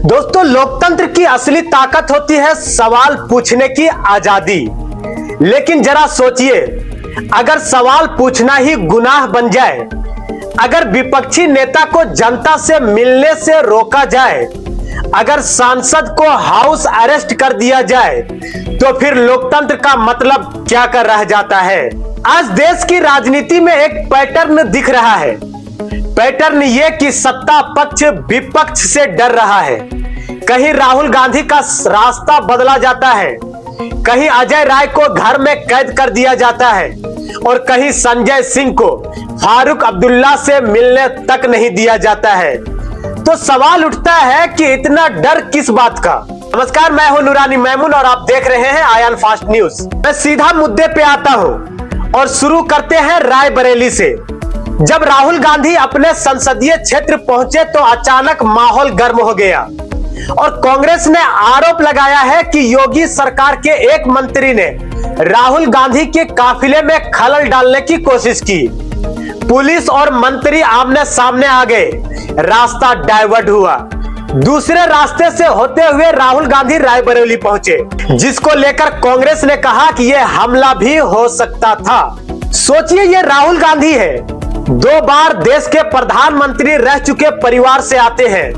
दोस्तों, लोकतंत्र की असली ताकत होती है सवाल पूछने की आजादी। लेकिन जरा सोचिए, अगर सवाल पूछना ही गुनाह बन जाए, अगर विपक्षी नेता को जनता से मिलने से रोका जाए, अगर सांसद को हाउस अरेस्ट कर दिया जाए, तो फिर लोकतंत्र का मतलब क्या कर रह जाता है। आज देश की राजनीति में एक पैटर्न दिख रहा है। पैटर्न ये कि सत्ता पक्ष विपक्ष से डर रहा है। कहीं राहुल गांधी का रास्ता बदला जाता है, कहीं अजय राय को घर में कैद कर दिया जाता है और कहीं संजय सिंह को फारूक अब्दुल्ला से मिलने तक नहीं दिया जाता है। तो सवाल उठता है कि इतना डर किस बात का। नमस्कार, मैं हूं नूरानी मैमून और आप देख रहे हैं आयान फास्ट न्यूज। मैं सीधा मुद्दे पे आता हूं और शुरू करते हैं रायबरेली से। जब राहुल गांधी अपने संसदीय क्षेत्र पहुंचे तो अचानक माहौल गर्म हो गया और कांग्रेस ने आरोप लगाया है कि योगी सरकार के एक मंत्री ने राहुल गांधी के काफिले में खलल डालने की कोशिश की। पुलिस और मंत्री आमने सामने आ गए, रास्ता डाइवर्ट हुआ। दूसरे रास्ते से होते हुए राहुल गांधी रायबरेली पहुंचे, जिसको लेकर कांग्रेस ने कहा कि यह हमला भी हो सकता था। सोचिए, ये राहुल गांधी है, 2 बार देश के प्रधानमंत्री रह चुके परिवार से आते हैं,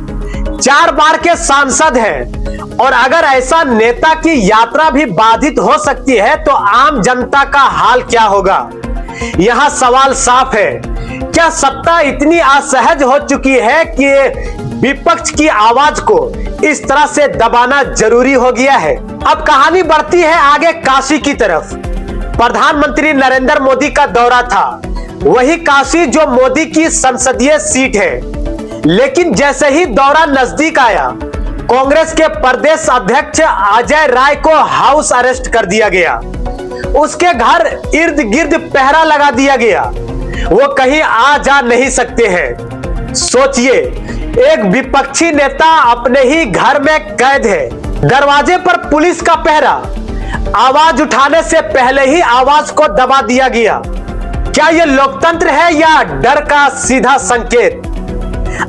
4 बार के सांसद हैं, और अगर ऐसा नेता की यात्रा भी बाधित हो सकती है तो आम जनता का हाल क्या होगा। यहां सवाल साफ है, क्या सत्ता इतनी असहज हो चुकी है कि विपक्ष की आवाज को इस तरह से दबाना जरूरी हो गया है। अब कहानी बढ़ती है आगे काशी की तरफ। प्रधानमंत्री नरेंद्र मोदी का दौरा था, वही काशी जो मोदी की संसदीय सीट है। लेकिन जैसे ही दौरा नजदीक आया, कांग्रेस के प्रदेश अध्यक्ष अजय राय को हाउस अरेस्ट कर दिया गया। उसके घर इर्द गिर्द पहरा लगा दिया गया, वो कहीं आ जा नहीं सकते हैं। सोचिए, एक विपक्षी नेता अपने ही घर में कैद है, दरवाजे पर पुलिस का पहरा, आवाज उठाने से पहले ही आवाज को दबा दिया गया। क्या यह लोकतंत्र है या डर का सीधा संकेत?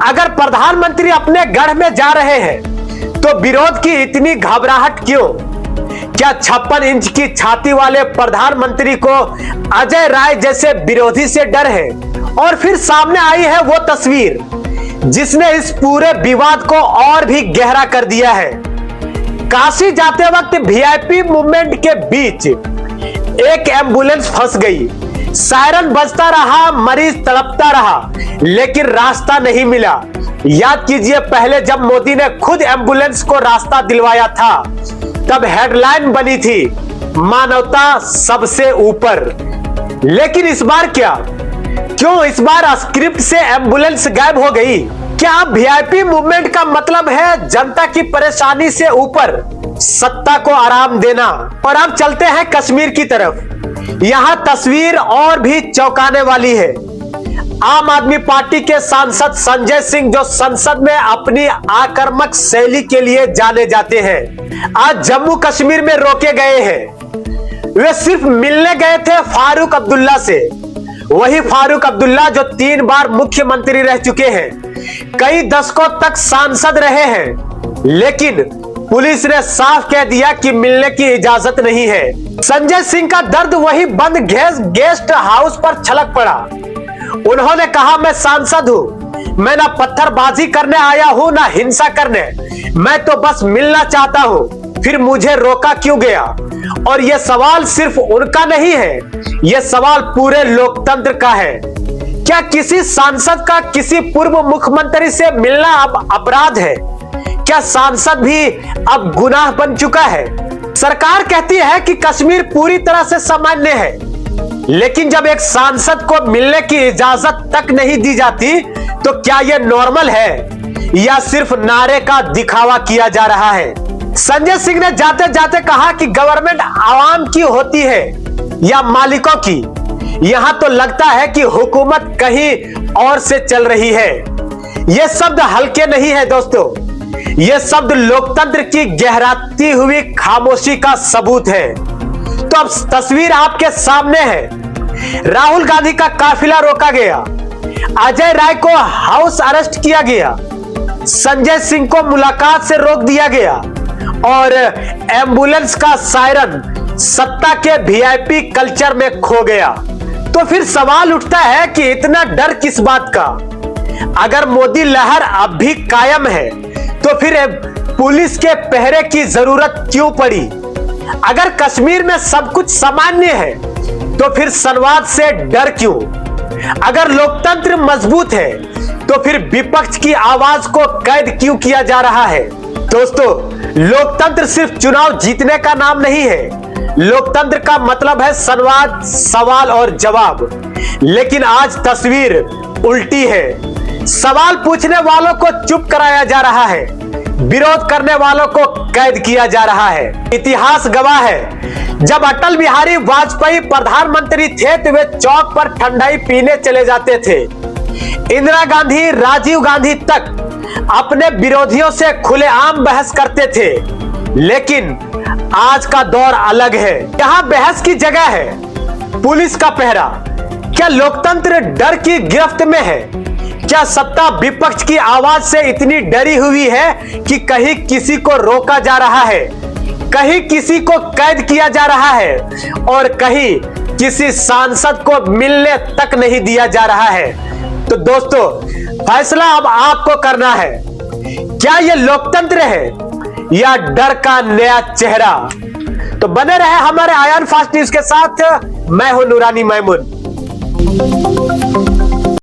अगर प्रधानमंत्री अपने गढ़ में जा रहे हैं तो विरोध की इतनी घबराहट क्यों? क्या 56 इंच की छाती वाले प्रधानमंत्री को अजय राय जैसे विरोधी से डर है? और फिर सामने आई है वो तस्वीर जिसने इस पूरे विवाद को और भी गहरा कर दिया है। काशी जाते वक्त वीआईपी मूवमेंट के बीच एक एम्बुलेंस फंस गई। सायरन बजता रहा, मरीज तड़पता रहा, लेकिन रास्ता नहीं मिला। याद कीजिए, पहले जब मोदी ने खुद एम्बुलेंस को रास्ता दिलवाया था तब हेडलाइन बनी थी, मानवता सबसे ऊपर। लेकिन इस बार क्या? क्यों इस बार स्क्रिप्ट से एम्बुलेंस गायब हो गई? क्या वीआईपी मूवमेंट का मतलब है जनता की परेशानी से ऊपर सत्ता को आराम देना? और अब चलते हैं कश्मीर की तरफ। यहां तस्वीर और भी चौंकाने वाली है। आम आदमी पार्टी के सांसद संजय सिंह, जो संसद में अपनी आक्रामक शैली के लिए जाने जाते हैं, आज जम्मू कश्मीर में रोके गए हैं। वे सिर्फ मिलने गए थे फारूक अब्दुल्ला से, वही फारूक अब्दुल्ला जो 3 बार मुख्यमंत्री रह चुके हैं, कई दशकों तक सांसद रहे हैं। लेकिन पुलिस ने साफ कह दिया कि मिलने की इजाजत नहीं है। संजय सिंह का दर्द वही बंद गेस्ट हाउस पर छलक पड़ा। उन्होंने कहा, मैं सांसद हूं, मैं ना पत्थरबाजी करने आया हूं ना हिंसा करने, मैं तो बस मिलना चाहता हूं। फिर मुझे रोका क्यों गया? और यह सवाल सिर्फ उनका नहीं है, यह सवाल पूरे लोकतंत्र का है। क्या किसी सांसद का किसी पूर्व मुख्यमंत्री से मिलना अब अपराध है? क्या सांसद भी अब गुनाह बन चुका है? सरकार कहती है कि कश्मीर पूरी तरह से सामान्य है, लेकिन जब एक सांसद को मिलने की इजाजत तक नहीं दी जाती तो क्या यह नॉर्मल है या सिर्फ नारे का दिखावा किया जा रहा है? संजय सिंह ने जाते जाते कहा कि गवर्नमेंट आवाम की होती है या मालिकों की। यहां तो लगता है कि हुकूमत कहीं और से चल रही है। यह शब्द हल्के नहीं है दोस्तों, यह शब्द लोकतंत्र की गहराती हुई खामोशी का सबूत है। तो अब तस्वीर आपके सामने है। राहुल गांधी का काफिला रोका गया, अजय राय को हाउस अरेस्ट किया गया, संजय सिंह को मुलाकात से रोक दिया गया और एम्बुलेंस का सायरन सत्ता के वीआईपी कल्चर में खो गया। तो फिर सवाल उठता है कि इतना डर किस बात का? अगर मोदी लहर अब भी कायम है तो फिर पुलिस के पहरे की जरूरत क्यों पड़ी? अगर कश्मीर में सब कुछ सामान्य है तो फिर संवाद से डर क्यों? अगर लोकतंत्र मजबूत है तो फिर विपक्ष की आवाज को कैद क्यों किया जा रहा है? दोस्तों, लोकतंत्र सिर्फ चुनाव जीतने का नाम नहीं है। लोकतंत्र का मतलब है संवाद, सवाल और जवाब। लेकिन आज तस्वीर उल्टी है। सवाल पूछने वालों को चुप कराया जा रहा है, विरोध करने वालों को कैद किया जा रहा है। इतिहास गवाह है, जब अटल बिहारी वाजपेयी प्रधानमंत्री थे तो वे चौक पर ठंडाई पीने चले जाते थे। इंदिरा गांधी, राजीव गांधी तक अपने विरोधियों से खुलेआम बहस करते थे। लेकिन आज का दौर अलग है। यहाँ बहस की जगह है पुलिस का पहरा। क्या लोकतंत्र डर की गिरफ्त में है? क्या सत्ता विपक्ष की आवाज से इतनी डरी हुई है कि कहीं किसी को रोका जा रहा है, कहीं किसी को कैद किया जा रहा है और कहीं किसी सांसद को मिलने तक नहीं दिया जा रहा है? तो दोस्तों, फैसला अब आपको करना है। क्या यह लोकतंत्र है या डर का नया चेहरा? तो बने रहे हमारे आयन फास्ट न्यूज के साथ। मैं हूं नूरानी मैमून।